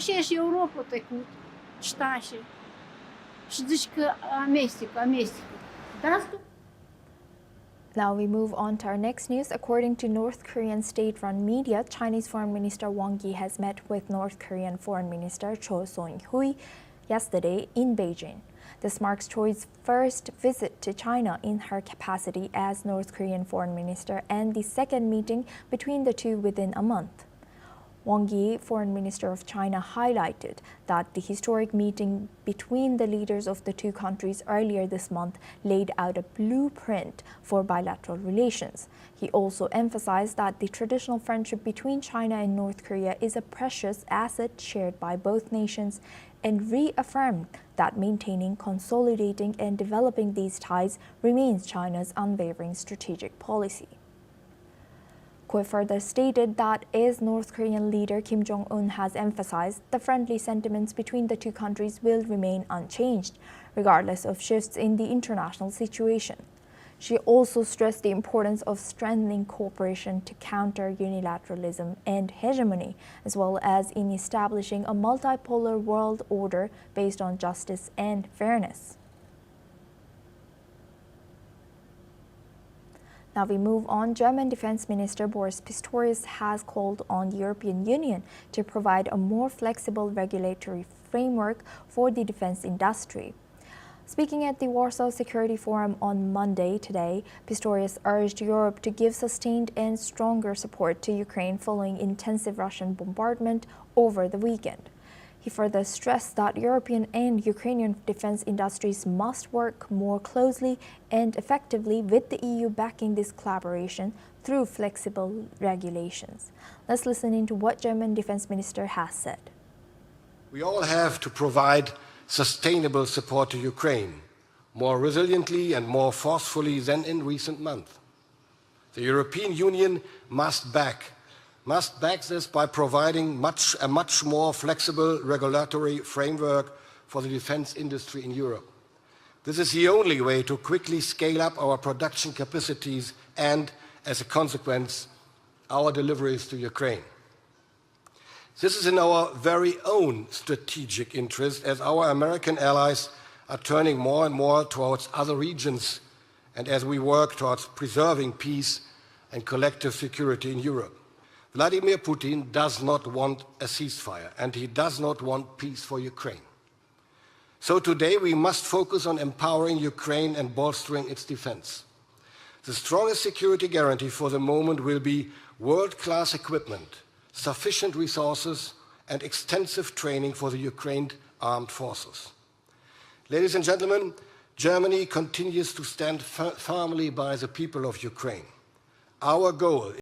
Și Europa trecut, ștașe. Și zici că amestecă. Dar asta. Now we move on to our next news. According to North Korean state-run media, Chinese Foreign Minister Wang Yi has met with North Korean Foreign Minister Choe yesterday in Beijing. This marks Choe's first visit to China in her capacity as North Korean Foreign Minister and the second meeting between the two within a month. Wang Yi, Foreign Minister of China, highlighted that the historic meeting between the leaders of the two countries earlier this month laid out a blueprint for bilateral relations. He also emphasized that the traditional friendship between China and North Korea is a precious asset shared by both nations and reaffirmed that maintaining, consolidating, and developing these ties remains China's unwavering strategic policy. Choe further stated that as North Korean leader Kim Jong-un has emphasized, the friendly sentiments between the two countries will remain unchanged, regardless of shifts in the international situation. She also stressed the importance of strengthening cooperation to counter unilateralism and hegemony, as well as in establishing a multipolar world order based on justice and fairness. Now we move on. German Defense Minister Boris Pistorius has called on the European Union to provide a more flexible regulatory framework for the defense industry. Speaking at the Warsaw Security Forum on Monday today, Pistorius urged Europe to give sustained and stronger support to Ukraine following intensive Russian bombardment over the weekend. He further stressed that European and Ukrainian defense industries must work more closely and effectively with the EU backing this collaboration through flexible regulations. Let's listen into what German Defense Minister has said. We all have to provide sustainable support to Ukraine, more resiliently and more forcefully than in recent months. The European Union must back this by providing a much more flexible regulatory framework for the defense industry in Europe. This is the only way to quickly scale up our production capacities and, as a consequence, our deliveries to Ukraine. This is in our very own strategic interest, as our American allies are turning more and more towards other regions and as we work towards preserving peace and collective security in Europe. Vladimir Putin does not want a ceasefire, and he does not want peace for Ukraine. So today we must focus on empowering Ukraine and bolstering its defense. The strongest security guarantee for the moment will be world-class equipment, sufficient resources, and extensive training for the Ukraine armed forces. Ladies and gentlemen, Germany continues to stand firmly by the people of Ukraine. Our goal